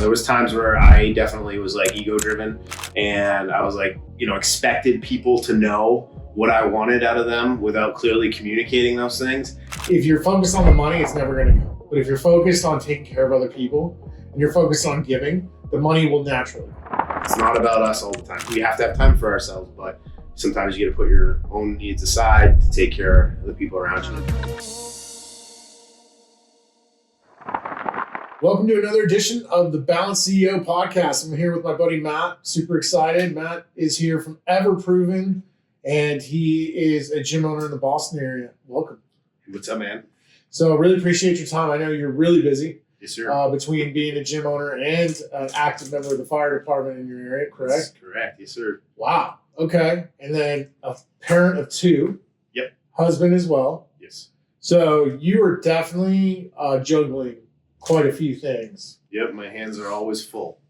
There was times where I definitely was like ego driven, and I was like, expected people to know what I wanted out of them without clearly communicating those things. If you're focused on the money, it's never going to come. But if you're focused on taking care of other people and you're focused on giving, the money will naturally come. It's not about us all the time. We have to have time for ourselves, but sometimes you got to put your own needs aside to take care of the people around you. Welcome to another edition of the Balanced CEO podcast. I'm here with my buddy Matt. Super excited. Matt is here from EverProven, and he is a gym owner in the Boston area. Welcome. What's up, man? So really appreciate your time. I know you're really busy. Yes, sir. Between being a gym owner and an active member of the fire department in your area, correct? That's correct. Yes, sir. Wow. Okay. And then a parent of two. Yep. Husband as well. Yes. So you are definitely juggling quite a few things. Yep. My hands are always full.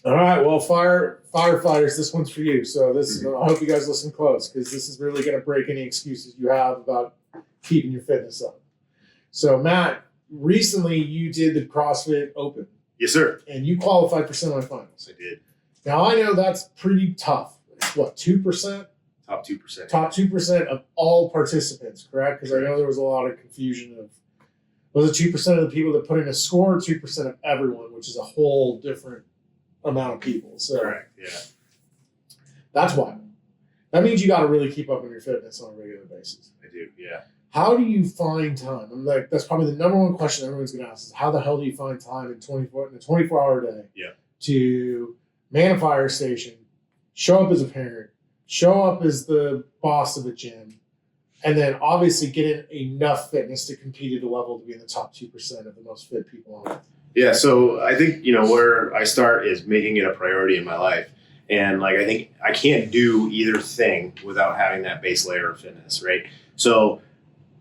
All right. Well, firefighters, this one's for you. So I hope you guys listen close, because this is really going to break any excuses you have about keeping your fitness up. So Matt, recently you did the CrossFit Open. Yes, sir. And you qualified for semifinals. I did. Now I know that's pretty tough. What, 2%? Top 2%. Top 2% of all participants, correct? Because I know there was a lot of confusion of, was it 2% of the people that put in a score, or 2% of everyone, which is a whole different amount of people. So correct. Yeah. That's why. That means you got to really keep up on your fitness on a regular basis. I do. Yeah. How do you find time? I'm like, that's probably the number one question everyone's going to ask is, how the hell do you find time in a 24-hour day to man a fire station, show up as a parent, show up as the boss of a gym, and then obviously get in enough fitness to compete at a level to be in the top 2% of the most fit people on earth? Yeah. So I think, where I start is making it a priority in my life. And I think I can't do either thing without having that base layer of fitness, right? So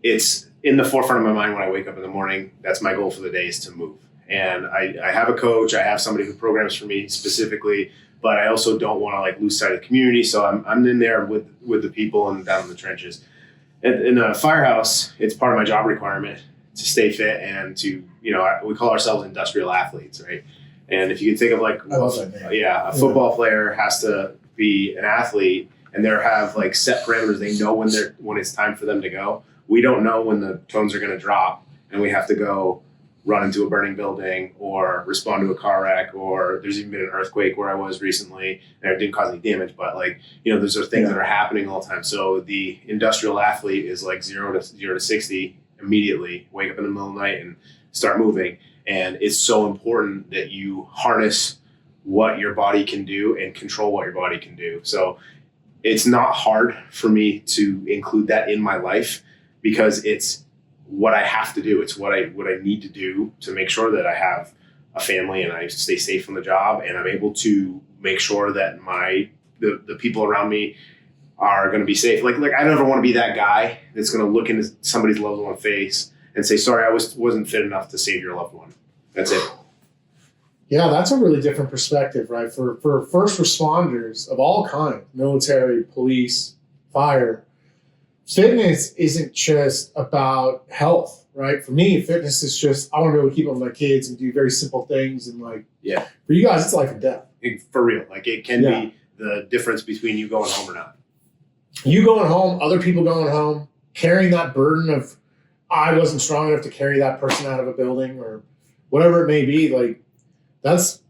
it's in the forefront of my mind when I wake up in the morning. That's my goal for the day, is to move. And I have a coach. I have somebody who programs for me specifically, but I also don't want to lose sight of the community. So I'm in there with the people and down in the trenches. In a Firehouse, it's part of my job requirement to stay fit and to, we call ourselves industrial athletes, right? And if you can think of I love that name. a football player has to be an athlete, and they have set parameters. They know when it's time for them to go. We don't know when the tones are going to drop, and we have to go run into a burning building or respond to a car wreck, or there's even been an earthquake where I was recently, and it didn't cause any damage, but those are things that are happening all the time. So the industrial athlete is 0 to 60 immediately, wake up in the middle of the night and start moving. And it's so important that you harness what your body can do and control what your body can do. So it's not hard for me to include that in my life, because it's what I have to do. It's what I need to do to make sure that I have a family and I stay safe on the job, and I'm able to make sure that the people around me are going to be safe. I never want to be that guy that's going to look into somebody's loved one face and say, sorry, I wasn't fit enough to save your loved one. That's it. Yeah, that's a really different perspective, right? For first responders of all kinds, military, police, fire, fitness isn't just about health, right? For me, fitness is just, I want to be able to keep up with my kids and do very simple things. And for you guys, it's life and death. For real. It can be the difference between you going home or not. You going home, other people going home, carrying that burden of, I wasn't strong enough to carry that person out of a building, or whatever it may be. That's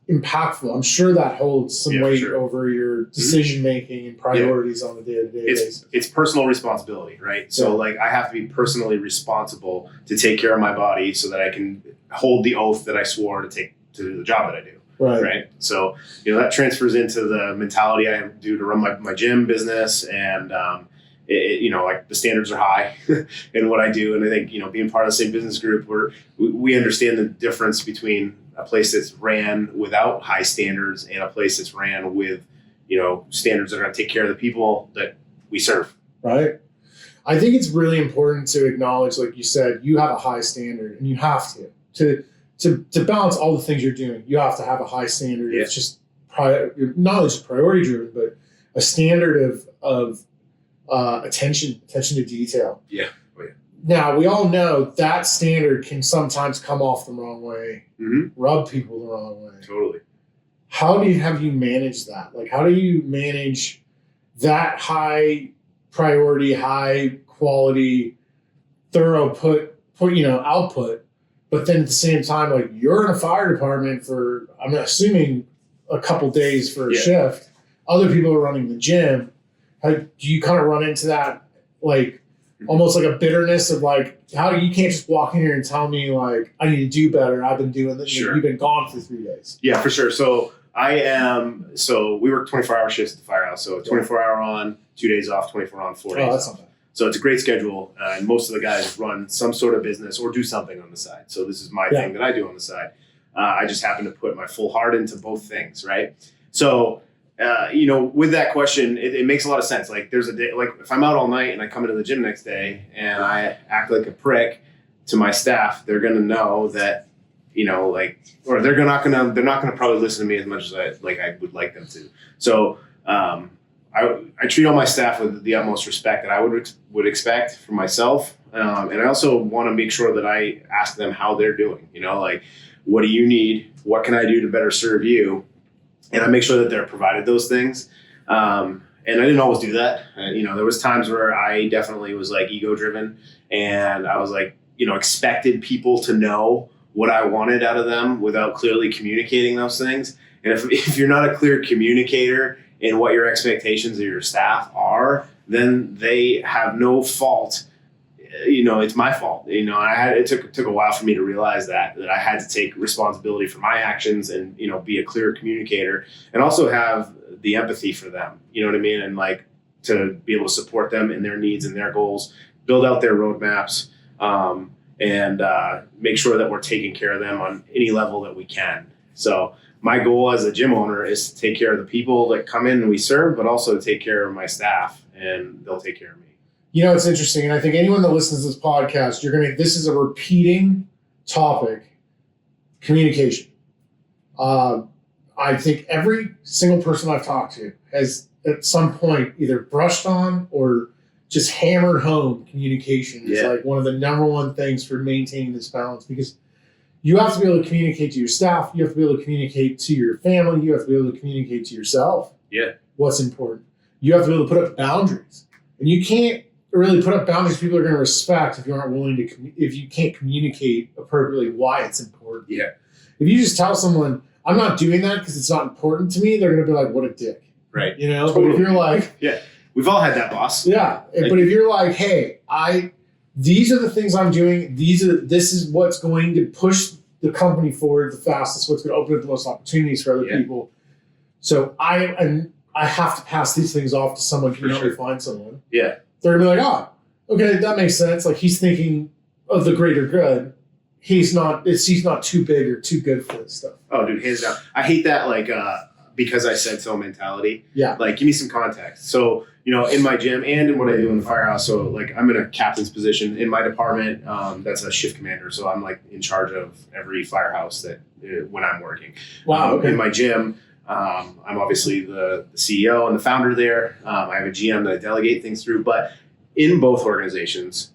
impactful. I'm sure that holds some weight over your decision making and priorities on a day-to-day basis. It's personal responsibility, right? So I have to be personally responsible to take care of my body so that I can hold the oath that I swore to take to do the job that I do. Right. So that transfers into the mentality I do to run my gym business, and the standards are high in what I do. And I think, being part of the same business group, we understand the difference between a place that's ran without high standards and a place that's ran with, standards that are going to take care of the people that we serve. Right. I think it's really important to acknowledge, like you said, you have a high standard, and you have to balance all the things you're doing. You have to have a high standard. It's just not just priority driven, but a standard of attention to detail. Yeah. Now, we all know that standard can sometimes come off the wrong way, rub people the wrong way. Totally. How have you managed that? Like, how do you manage that high priority, high quality, thorough output, but then at the same time, like, you're in a fire department for, I'm assuming, a couple days for a shift. Other people are running the gym. Do you kind of run into that, like, almost like a bitterness of like, how you can't just walk in here and tell me like, I need to do better. I've been doing this. Sure. You've been gone for 3 days. Yeah, for sure. So we work 24-hour shifts at the Firehouse. So 24-hour on, 2 days off, 24 on, 4 days that's off. not bad. So it's a great schedule. And most of the guys run some sort of business or do something on the side. So this is my thing that I do on the side. I just happen to put my full heart into both things, right? So, with that question, it makes a lot of sense. Like, there's a day, like if I'm out all night and I come into the gym next day and I act like a prick to my staff, they're going to know that, or they're not going to probably listen to me as much as I would like them to. So, I treat all my staff with the utmost respect that I would expect from myself. And I also want to make sure that I ask them how they're doing, what do you need? What can I do to better serve you? And I make sure that they're provided those things. And I didn't always do that. There was times where I definitely was like ego driven and I was like, expected people to know what I wanted out of them without clearly communicating those things. And if you're not a clear communicator in what your expectations of your staff are, then they have no fault. It's my fault. It took a while for me to realize that I had to take responsibility for my actions and, be a clear communicator and also have the empathy for them. You know what I mean? And like to be able to support them in their needs and their goals, build out their roadmaps, and make sure that we're taking care of them on any level that we can. So my goal as a gym owner is to take care of the people that come in and we serve, but also to take care of my staff and they'll take care of me. It's interesting. And I think anyone that listens to this podcast, this is a repeating topic, communication. I think every single person I've talked to has at some point either brushed on or just hammered home communication. It's like one of the number one things for maintaining this balance, because you have to be able to communicate to your staff. You have to be able to communicate to your family. You have to be able to communicate to yourself. What's important. You have to be able to put up boundaries, and you can't really put up boundaries people are going to respect if you aren't willing to, if you can't communicate appropriately why it's important. If you just tell someone, I'm not doing that because it's not important to me, they're going to be like, what a dick. Right. Totally. But if you're like, we've all had that boss. But if you're like, hey, these are the things I'm doing. This is what's going to push the company forward the fastest, what's going to open up the most opportunities for other people. So I have to pass these things off to someone. Can you help me find someone? They're going to be like, okay, that makes sense. Like, he's thinking of the greater good. He's not too big or too good for this stuff. Oh, dude, hands down. I hate that, because I said so mentality. Like, give me some context. So, in my gym and in what I do in the Firehouse, so, like, I'm in a captain's position in my department. That's a shift commander. So I'm, like, in charge of every firehouse that when I'm working. Wow. Okay. In my gym, I'm obviously the CEO and the founder there. I have a GM that I delegate things through. But in both organizations,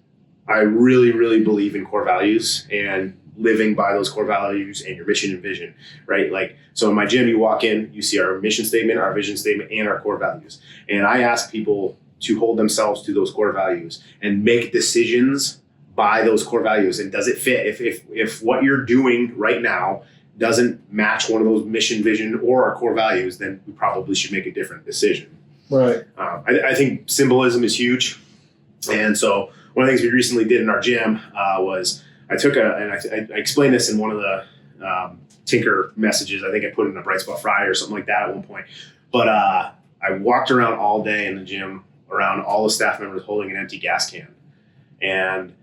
I really, really believe in core values and living by those core values and your mission and vision, right? Like, so in my gym, you walk in, you see our mission statement, our vision statement, and our core values. And I ask people to hold themselves to those core values and make decisions by those core values. And does it fit? If what you're doing right now doesn't match one of those mission, vision, or our core values, then we probably should make a different decision. Right. I think symbolism is huge. And so one of the things we recently did in our gym was I took and I explained this in one of the Tinker messages. I think I put it in a Bright Spot Friday or something like that at one point. But I walked around all day in the gym around all the staff members holding an empty gas can. And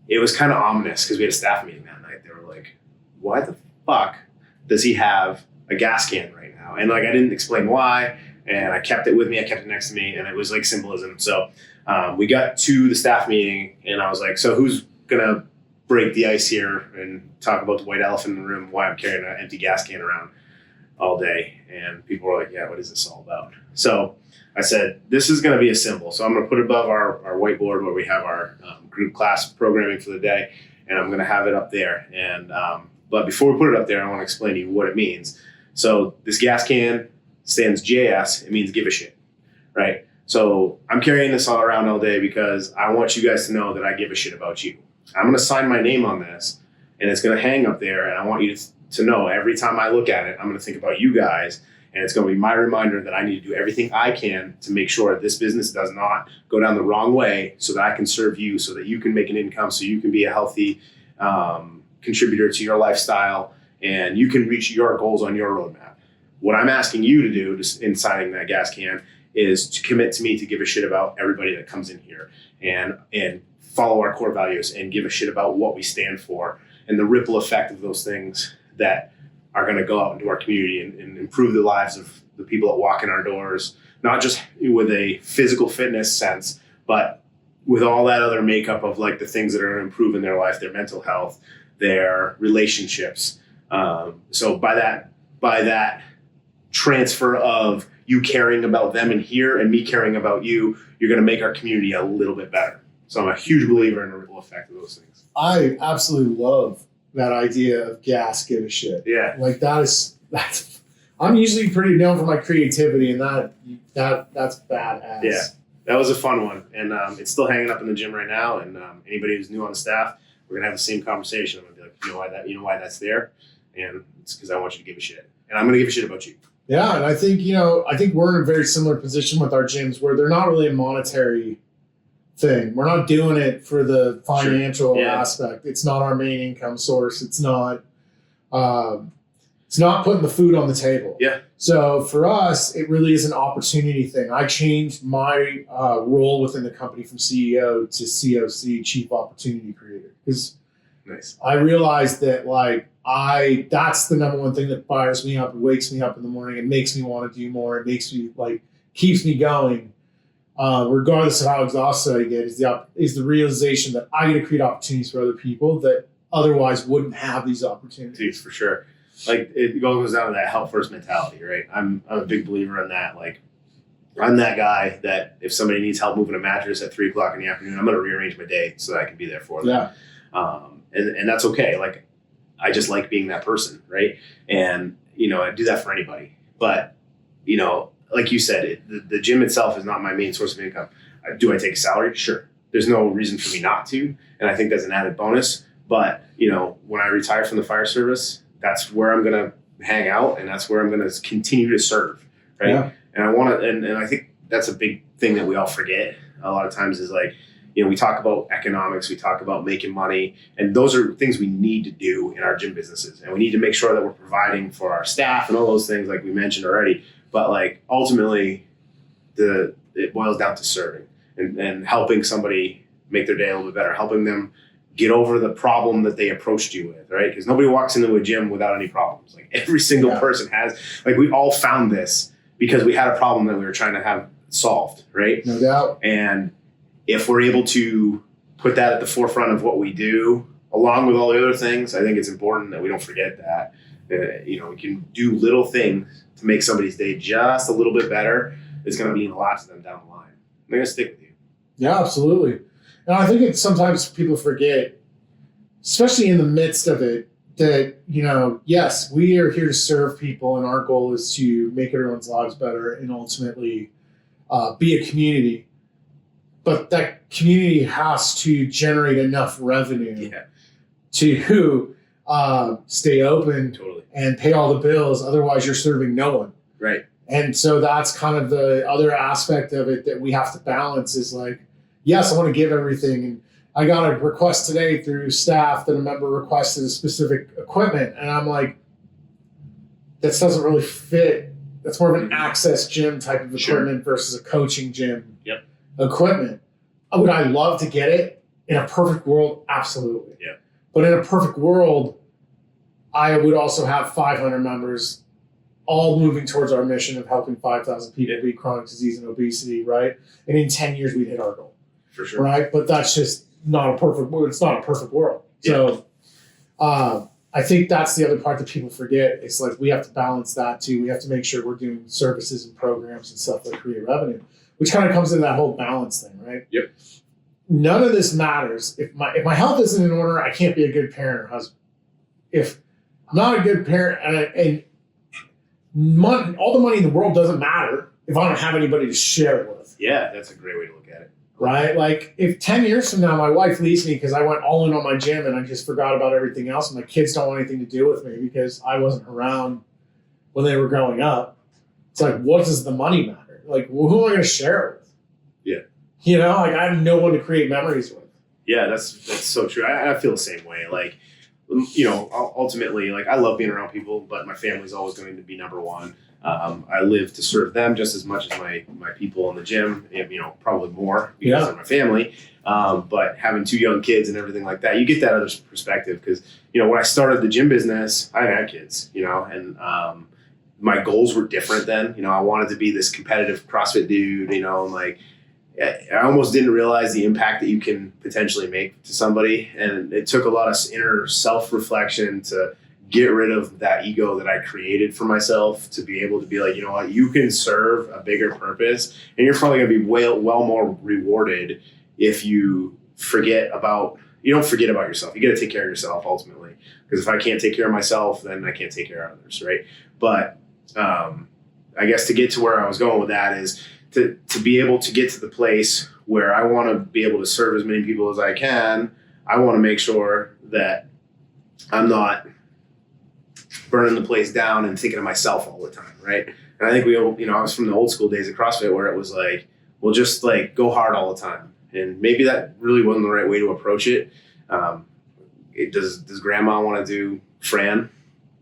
it was kind of ominous because we had a staff meeting that night. They were like, why the fuck does he have a gas can right now? And like, I didn't explain why. And I kept it with me. I kept it next to me. And it was like symbolism. So we got to the staff meeting and I was like, so who's going to break the ice here and talk about the white elephant in the room, why I'm carrying an empty gas can around all day? And people were like, yeah, what is this all about? So I said, this is going to be a symbol. So I'm going to put it above our whiteboard where we have our group class programming for the day, and I'm going to have it up there. And but before we put it up there, I want to explain to you what it means. So this gas can stands JS. It means give a shit, right? So I'm carrying this all around all day because I want you guys to know that I give a shit about you. I'm going to sign my name on this, and it's going to hang up there, and I want you to know every time I look at it, I'm going to think about you guys, and it's going to be my reminder that I need to do everything I can to make sure that this business does not go down the wrong way so that I can serve you, so that you can make an income, so you can be a healthy contributor to your lifestyle, and you can reach your goals on your roadmap. What I'm asking you to do in signing that gas can is to commit to me to give a shit about everybody that comes in here and follow our core values and give a shit about what we stand for and the ripple effect of those things that are going to go out into our community and improve the lives of the people that walk in our doors, not just with a physical fitness sense, but with all that other makeup of like the things that are going to improve in their life, their mental health, their relationships. So by that transfer of you caring about them in here and me caring about you, you're going to make our community a little bit better. So I'm a huge believer in the ripple effect of those things. I absolutely love that idea of gas give a shit. Yeah. Like that's I'm usually pretty known for my creativity, and that's badass. Yeah. That was a fun one. And it's still hanging up in the gym right now. And anybody who's new on the staff, we're going to have the same conversation. I'm going to be like, you know why that's there? And it's because I want you to give a shit. And I'm going to give a shit about you. Yeah. And I think we're in a very similar position with our gyms where they're not really a monetary thing. We're not doing it for the financial aspect. It's not our main income source. It's not putting the food on the table. Yeah. So for us, it really is an opportunity thing. I changed my role within the company from CEO to COC, Chief Opportunity Creator, because nice. I realized that that's the number one thing that fires me up, and wakes me up in the morning, and makes me want to do more. It makes me keeps me going. Regardless of how exhausted I get, is the realization that I get to create opportunities for other people that otherwise wouldn't have these opportunities. For sure. Like it goes down to that help first mentality, right? I'm a big believer in that. Like I'm that guy that if somebody needs help moving a mattress at 3:00 in the afternoon, I'm going to rearrange my day so that I can be there for them. Yeah. And that's okay. Like I just like being that person, right? And I do that for anybody. But like you said, the gym itself is not my main source of income. Do I take a salary? Sure. There's no reason for me not to. And I think that's an added bonus. But, when I retire from the fire service, that's where I'm going to hang out. And that's where I'm going to continue to serve. Right. Yeah. And I want to, and I think that's a big thing that we all forget a lot of times is like, we talk about economics, we talk about making money, and those are things we need to do in our gym businesses. And we need to make sure that we're providing for our staff and all those things like we mentioned already. But like ultimately, it boils down to serving and helping somebody make their day a little bit better, helping them get over the problem that they approached you with, right? Because nobody walks into a gym without any problems. Like every single person has, we all found this because we had a problem that we were trying to have solved, right? No doubt. And if we're able to put that at the forefront of what we do, along with all the other things, I think it's important that we don't forget that, we can do little things to make somebody's day just a little bit better. It's going to mean a lot to them down the line. They're going to stick with you. Yeah, absolutely. And I think sometimes people forget, especially in the midst of it, that, yes, we are here to serve people, and our goal is to make everyone's lives better and ultimately be a community. But that community has to generate enough revenue to stay open and pay all the bills. Otherwise, you're serving no one. Right. And so that's kind of the other aspect of it that we have to balance is like, yes, I want to give everything. And I got a request today through staff that a member requested a specific equipment. And I'm like, this doesn't really fit. That's more of an access gym type of equipment versus a coaching gym. Yep. Equipment. Would I love to get it? In a perfect world, absolutely. Yeah. But in a perfect world, I would also have 500 members all moving towards our mission of helping 5,000 people beat chronic disease and obesity, right? And in 10 years, we'd hit our goal. For sure. Right? But that's just not a perfect world. It's not a perfect world. Yeah. So I think that's the other part that people forget. It's like we have to balance that too. We have to make sure we're doing services and programs and stuff that create revenue, which kind of comes into that whole balance thing, right? Yep. none of this matters. If my health isn't in order, I can't be a good parent or husband. If I'm not a good parent and money, all the money in the world doesn't matter if I don't have anybody to share it with. Yeah, that's a great way to look at it. Right? Like if 10 years from now my wife leaves me because I went all in on my gym and I just forgot about everything else and my kids don't want anything to do with me because I wasn't around when they were growing up, it's like, what does the money matter? Like, well, who am I going to share it with? Yeah. You know, like I have no one to create memories with. Yeah, that's so true. I feel the same way. Like, you know, ultimately, like I love being around people, but my family's always going to be number one. I live to serve them just as much as my people in the gym, you know, probably more because Yeah. of my family. But having 2 young kids and everything like that, you get that other perspective because, you know, when I started the gym business, I didn't have kids, you know, and my goals were different then. You know, I wanted to be this competitive CrossFit dude, you know, and like I almost didn't realize the impact that you can potentially make to somebody. And it took a lot of inner self-reflection to get rid of that ego that I created for myself to be able to be like, you know what, you can serve a bigger purpose and you're probably going to be well more rewarded if you don't forget about yourself. You got to take care of yourself ultimately. Because if I can't take care of myself, then I can't take care of others. Right. But I guess to get to where I was going with that is to be able to get to the place where I want to be able to serve as many people as I can. I want to make sure that I'm not burning the place down and thinking of myself all the time, right? And I think I was from the old school days of CrossFit where it was like, well, just like go hard all the time. And maybe that really wasn't the right way to approach it. Does grandma want to do Fran?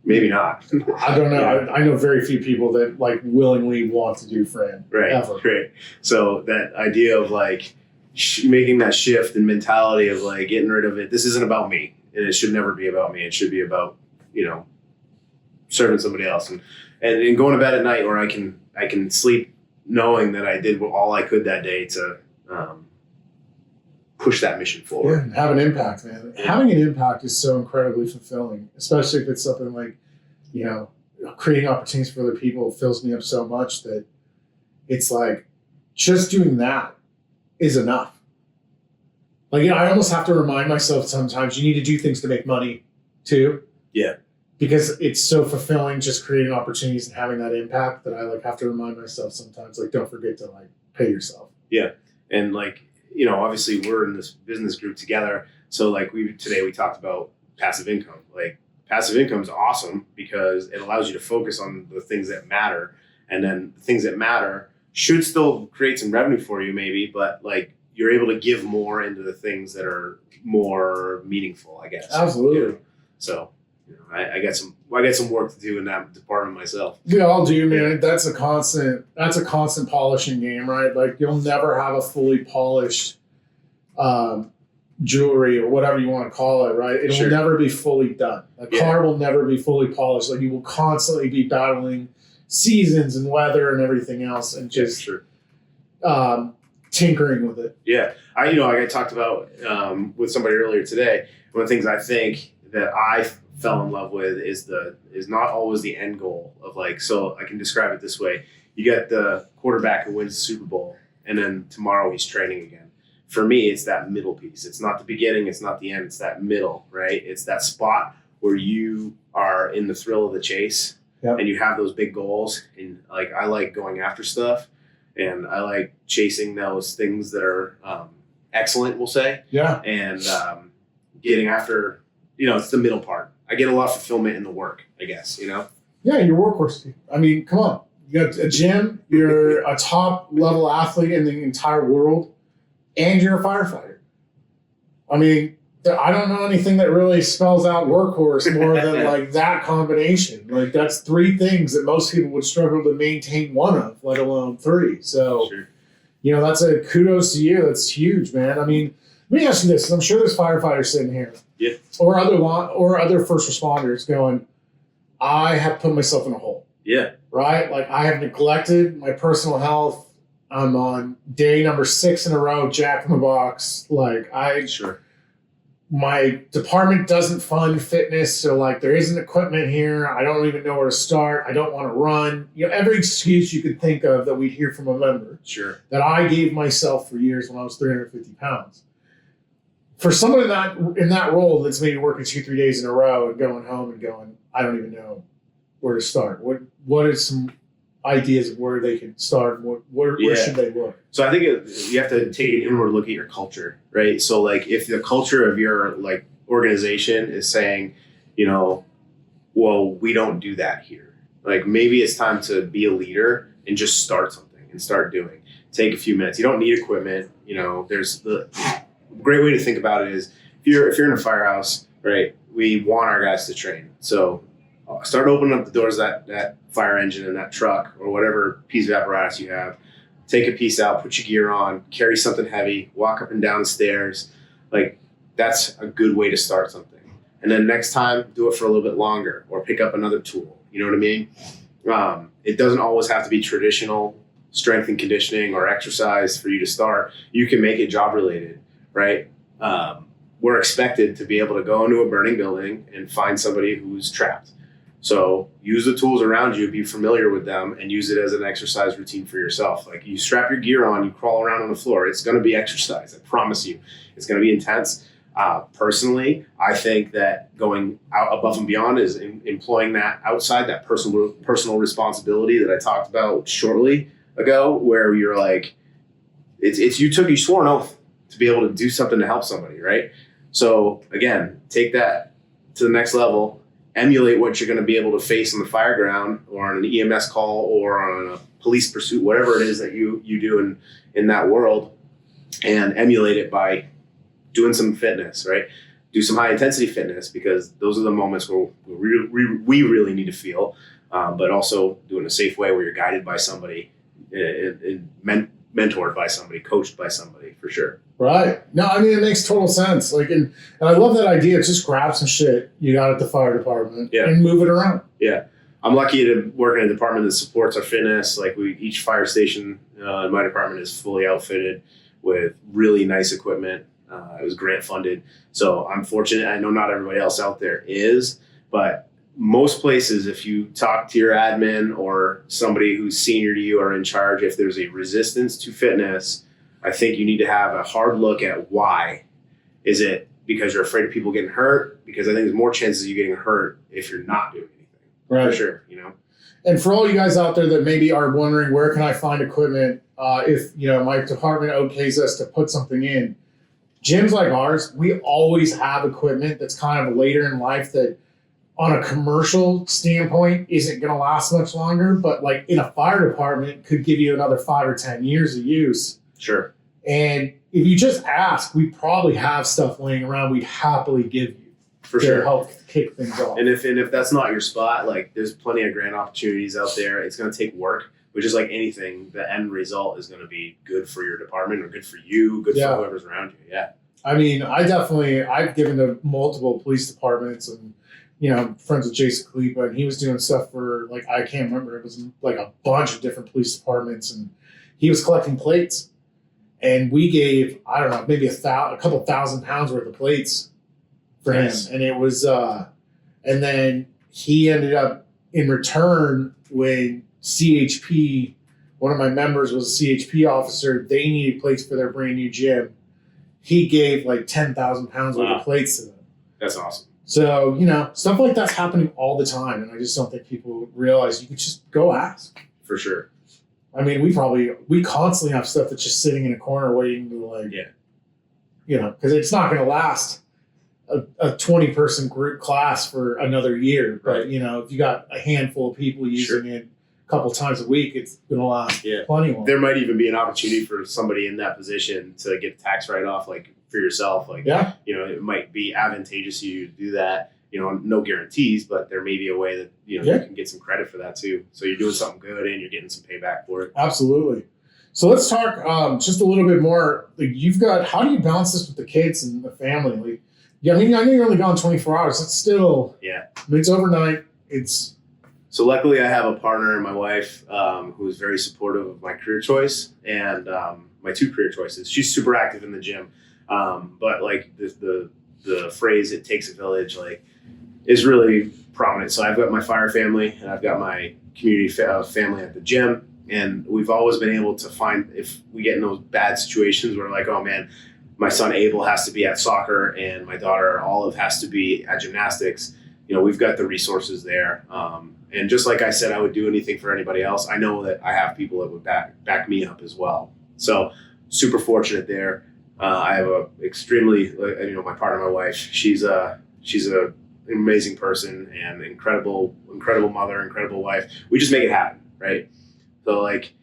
Maybe not. I don't know. Yeah. I know very few people that like willingly want to do Fran. Right, ever. Right. So that idea of like making that shift in mentality of like getting rid of it. This isn't about me, and it should never be about me. It should be about, you know, serving somebody else and going to bed at night where I can sleep knowing that I did all I could that day to push that mission forward. Yeah, and have an impact, man. Having an impact is so incredibly fulfilling, especially if it's something like, you know, creating opportunities for other people fills me up so much that it's like just doing that is enough. Like, you know, I almost have to remind myself sometimes you need to do things to make money too. Yeah. Because it's so fulfilling just creating opportunities and having that impact that I like have to remind myself sometimes, like, don't forget to like pay yourself. Yeah. And like, you know, obviously we're in this business group together. So like today we talked about passive income. Like passive income is awesome because it allows you to focus on the things that matter. And then the things that matter should still create some revenue for you maybe, but like you're able to give more into the things that are more meaningful, I guess. Absolutely. You know? So, you know, I got some work to do in that department myself. We all do, man. That's a constant polishing game, right? Like you'll never have a fully polished jewelry or whatever you want to call it, right? It will never be fully done. A car will never be fully polished. Like you will constantly be battling seasons and weather and everything else and just tinkering with it. Yeah. I talked about with somebody earlier today, one of the things I think that I fell in love with is not always the end goal of like, so I can describe it this way. You get the quarterback who wins the Super Bowl and then tomorrow he's training again. For me, it's that middle piece. It's not the beginning. It's not the end. It's that middle, right? It's that spot where you are in the thrill of the chase and you have those big goals. And like, I like going after stuff and I like chasing those things that are excellent, we'll say. Yeah. And getting after, it's the middle part. I get a lot of fulfillment in the work, I guess, Yeah, you're workhorse. I mean, come on. You got a gym, you're a top level athlete in the entire world, and you're a firefighter. I mean, I don't know anything that really spells out workhorse more than like that combination. Like that's 3 things that most people would struggle to maintain one of, let alone 3. So, that's a kudos to you. That's huge, man. I mean, let me ask you this. I'm sure there's firefighters sitting here, or other first responders going, I have put myself in a hole. Yeah. Right? Like I have neglected my personal health. I'm on day number 6 in a row, Jack in the Box. Like my department doesn't fund fitness. So like there isn't equipment here. I don't even know where to start. I don't want to run. Every excuse you could think of that we'd hear from a member. Sure. That I gave myself for years when I was 350 pounds. for someone in that role that's maybe working 2-3 days in a row and going home and going, I don't even know where to start. What are some ideas of where they can start? Where should they look? So I think you have to take an inward look at your culture, right? So like if the culture of your like organization is saying, you know, well, we don't do that here. Like maybe it's time to be a leader and just start something and start doing. Take a few minutes. You don't need equipment. You know, there's the great way to think about it is if you're in a firehouse, right? We want our guys to train. So start opening up the doors of that fire engine and that truck or whatever piece of apparatus you have. Take a piece out, put your gear on, carry something heavy, walk up and down the stairs. Like that's a good way to start something. And then next time, do it for a little bit longer or pick up another tool. You know what I mean? It doesn't always have to be traditional strength and conditioning or exercise for you to start. You can make it job related, right? We're expected to be able to go into a burning building and find somebody who's trapped. So use the tools around you, be familiar with them, and use it as an exercise routine for yourself. Like you strap your gear on, you crawl around on the floor. It's going to be exercise. I promise you. It's going to be intense. Personally, I think that going out above and beyond is employing that outside, that personal responsibility that I talked about shortly ago, where you're like, you swore an oath to be able to do something to help somebody, right? So again, take that to the next level, emulate what you're going to be able to face on the fire ground or on an EMS call or on a police pursuit, whatever it is that you do in that world, and emulate it by doing some fitness, right? Do some high intensity fitness because those are the moments where we really need to feel, but also do it in a safe way where you're guided by somebody, mentored by somebody, coached by somebody, for sure. Right. No, I mean, it makes total sense. Like, and I love that idea. Just grab some shit you got at the fire department and move it around. Yeah. I'm lucky to work in a department that supports our fitness. Like each fire station in my department is fully outfitted with really nice equipment. It was grant funded. So I'm fortunate. I know not everybody else out there is, but most places, if you talk to your admin or somebody who's senior to you or in charge, if there's a resistance to fitness, I think you need to have a hard look at why. Is it because you're afraid of people getting hurt? Because I think there's more chances of you getting hurt if you're not doing anything. Right. For sure, you know. And for all you guys out there that maybe are wondering, where can I find equipment if, you know, my department okays us to put something in? Gyms like ours, we always have equipment that's kind of later in life that on a commercial standpoint isn't going to last much longer, but like in a fire department could give you another 5 or 10 years of use. Sure. And if you just ask, we probably have stuff laying around we'd happily give you for to sure help kick things off. And if that's not your spot, like there's plenty of grant opportunities out there. It's going to take work, which is like anything. The end result is going to be good for your department or good for you, good for whoever's around you. Yeah. I mean, I've given to multiple police departments and, you know, I'm friends with Jason Kalipa, and he was doing stuff for, like, I can't remember. It was like a bunch of different police departments, and he was collecting plates. And we gave, I don't know, maybe a couple thousand pounds worth of plates for him. And it was, and then he ended up in return when CHP, one of my members was a CHP officer, they needed plates for their brand new gym. He gave like 10,000 pounds worth of plates to them. That's awesome. So, you know, stuff like that's happening all the time. And I just don't think people realize you could just go ask. For sure. I mean, we constantly have stuff that's just sitting in a corner waiting to, like, you know, because it's not going to last a 20-person group class for another year. But, you know, if you got a handful of people using it a couple times a week, it's going to last plenty longer. There might even be an opportunity for somebody in that position to get a tax write-off, like, for yourself. Like, you know, it might be advantageous to you to do that. You know, no guarantees, but there may be a way that, you know, you can get some credit for that too. So you're doing something good and you're getting some payback for it. Absolutely. So let's talk just a little bit more. Like, how do you balance this with the kids and the family? Like, I mean, I know you're only gone 24 hours. It's still, it's overnight. So luckily I have a partner, my wife, who is very supportive of my career choice and my two career choices. She's super active in the gym. But like the phrase, it takes a village, like, is really prominent. So I've got my fire family and I've got my community family at the gym. And we've always been able to find, if we get in those bad situations where like, oh man, my son Abel has to be at soccer and my daughter Olive has to be at gymnastics, we've got the resources there. And just like I said, I would do anything for anybody else. I know that I have people that would back me up as well. So super fortunate there. I have a extremely, my partner, my wife, she's an amazing person and incredible mother, incredible wife. We just make it happen. Right. So like,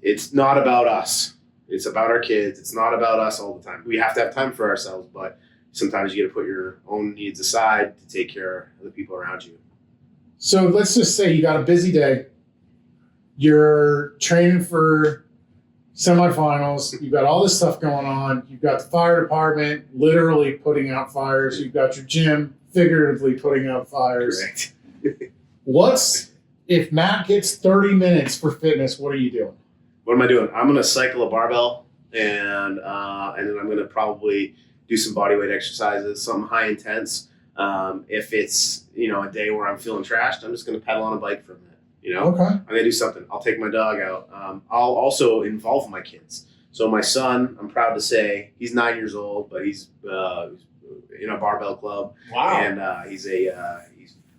it's not about us. It's about our kids. It's not about us all the time. We have to have time for ourselves, but sometimes you got to put your own needs aside to take care of the people around you. So let's just say you got a busy day. You're training for semifinals. You've got all this stuff going on. You've got the fire department literally putting out fires. You've got your gym figuratively putting out fires. Correct. If Matt gets 30 minutes for fitness, what are you doing? What am I doing? I'm going to cycle a barbell and then I'm going to probably do some body weight exercises, something high intense. If it's, a day where I'm feeling trashed, I'm just going to pedal on a bike for a minute, Okay. I'm going to do something. I'll take my dog out. I'll also involve my kids. So my son, I'm proud to say, he's 9 years old, but he's in a barbell club. Wow. And he's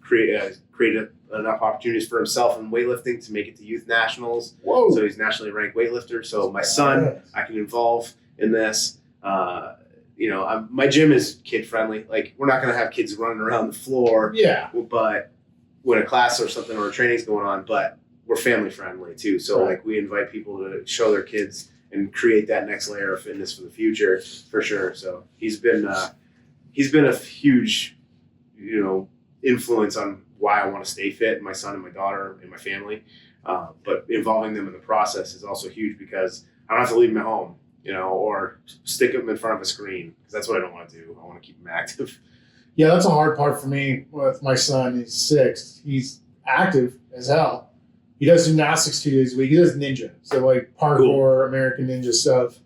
created enough opportunities for himself in weightlifting to make it to youth nationals. Whoa. So he's nationally ranked weightlifter. So my son, I can involve in this. My gym is kid friendly. Like, we're not going to have kids running around the floor. Yeah. But when a class or something or a training's going on, but we're family friendly too. So like, we invite people to show their kids and create that next layer of fitness for the future, for sure. So he's been a huge, influence on why I want to stay fit, my son and my daughter and my family. But involving them in the process is also huge because I don't have to leave them at home, or stick them in front of a screen, because that's what I don't want to do. I want to keep them active. Yeah, that's a hard part for me with my son. He's 6. He's active as hell. He does gymnastics 2 days a week. He does ninja, so like parkour, cool. American Ninja stuff.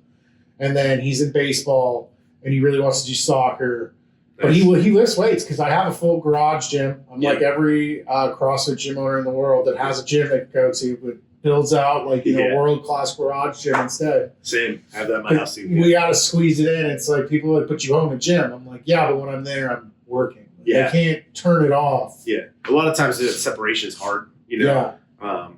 And then he's in baseball, and he really wants to do soccer. But he lifts weights because I have a full garage gym. I'm like every CrossFit gym owner in the world that has a gym they can go to, but builds out world-class garage gym instead. Same. I have that in my house too. We got to squeeze it in. It's like people that put you home a gym. I'm like, yeah, but when I'm there, I'm working. I can't turn it off. Yeah. A lot of times the separation is hard, Yeah.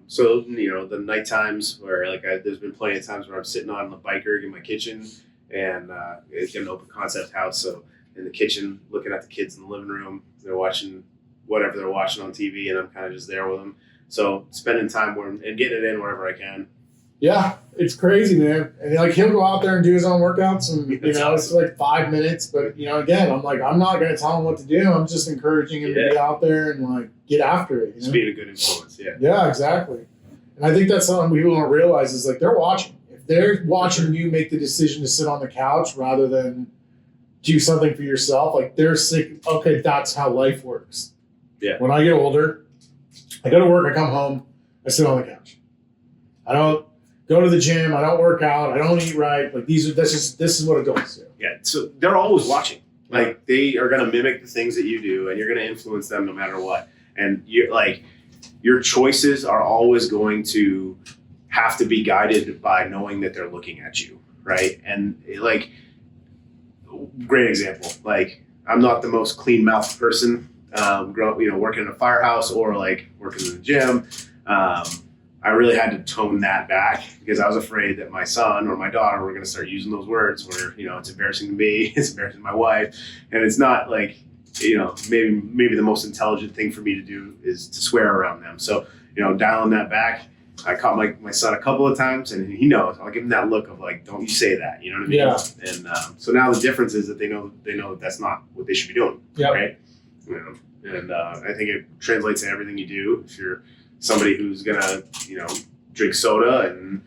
So, the night times where there's been plenty of times where I'm sitting on the bike rig in my kitchen and it's an open concept house. So in the kitchen, looking at the kids in the living room, they're watching whatever they're watching on TV and I'm kind of just there with them. So spending time and getting it in wherever I can. Yeah, it's crazy, man. And he'll go out there and do his own workouts, and it's like 5 minutes. But again, I'm like, I'm not going to tell him what to do. I'm just encouraging him to get out there and get after it. Just being a good influence. Yeah. Yeah, exactly. And I think that's something people don't realize is they're watching. If they're watching you make the decision to sit on the couch rather than do something for yourself, they're sick. Okay, that's how life works. Yeah. When I get older, I go to work. I come home. I sit on the couch. I don't go to the gym. I don't work out. I don't eat right. This is what adults do. Yeah. So they're always watching. They are going to mimic the things that you do, and you're going to influence them no matter what. And your choices are always going to have to be guided by knowing that they're looking at you, right? And great example. I'm not the most clean mouthed person. Working in a firehouse or working in the gym. I really had to tone that back because I was afraid that my son or my daughter were going to start using those words where, it's embarrassing to me, it's embarrassing to my wife. And it's not maybe the most intelligent thing for me to do is to swear around them. So, dialing that back, I caught my son a couple of times and he knows. I'll give him that look of don't you say that, you know what I mean? Yeah. And so now the difference is that they know that that's not what they should be doing, right? And I think it translates to everything you do. If you're somebody who's gonna, drink soda and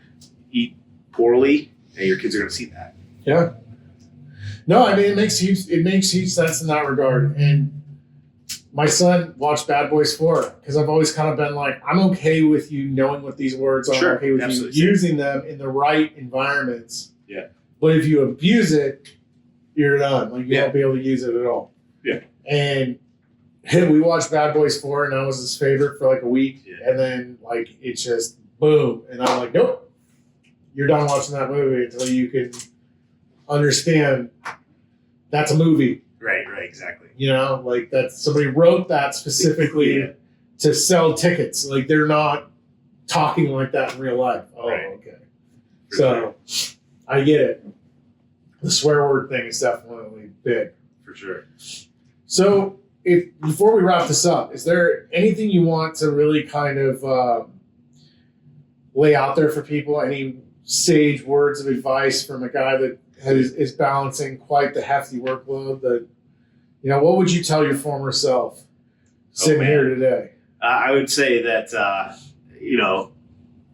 eat poorly, and your kids are gonna see that. Yeah. No, I mean it makes huge sense in that regard. And my son watched Bad Boys 4 because I've always kind of been I'm okay with you knowing what these words are. Sure, I'm okay with absolutely. you using them in the right environments. Yeah. But if you abuse it, you're done. You won't be able to use it at all. Yeah. And we watched Bad Boys 4 and that was his favorite for a week. Yeah. And then it's just boom. And I'm nope. You're done watching that movie until you can understand that's a movie. Right, exactly. You know, like that somebody wrote that specifically to sell tickets. Like they're not talking like that in real life. Oh, right. Okay. So I get it. The swear word thing is definitely big. For sure. So before we wrap this up, is there anything you want to really kind of lay out there for people? Any sage words of advice from a guy that is balancing quite the hefty workload? That, you know, what would you tell your former self sitting here today? I would say that you know,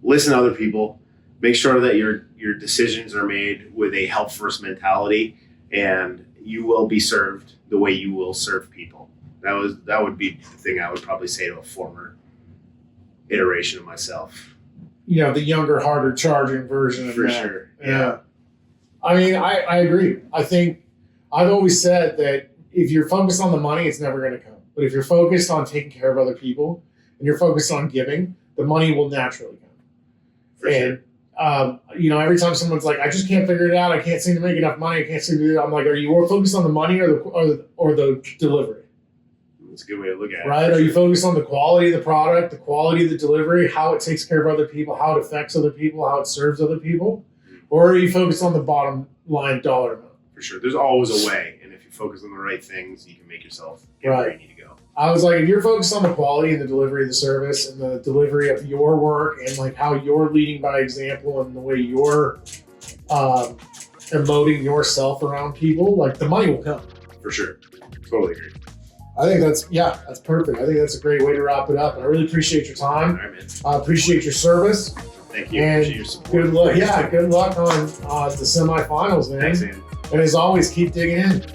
listen to other people. Make sure that your decisions are made with a help first mentality, and you will be served the way you will serve people. That would be the thing I would probably say to a former iteration of myself. You know, the younger, harder charging version of For that. sure. Yeah. I mean, I agree. I think I've always said that if you're focused on the money, it's never going to come. But if you're focused on taking care of other people and you're focused on giving, the money will naturally come. For sure. You know, every time someone's like, I just can't figure it out. I can't seem to make enough money. I can't seem to do it. I'm like, are you more focused on the money or the delivery? That's a good way to look at it. Right? Are you focused on the quality of the product, the quality of the delivery, how it takes care of other people, how it affects other people, how it serves other people? Or are you focused on the bottom line dollar amount? For sure. There's always a way. And if you focus on the right things, you can make yourself get where you need to go. I was like, if you're focused on the quality and the delivery of the service and the delivery of your work and like how you're leading by example and the way you're emoting yourself around people, like the money will come. For sure. Totally agree. I think that's perfect. I think that's a great way to wrap it up. I really appreciate your time. All right, man. I appreciate your service. Thank you. And Appreciate your support. good luck. Yeah, good luck on the semifinals, man. Thanks, man. And as always, keep digging in.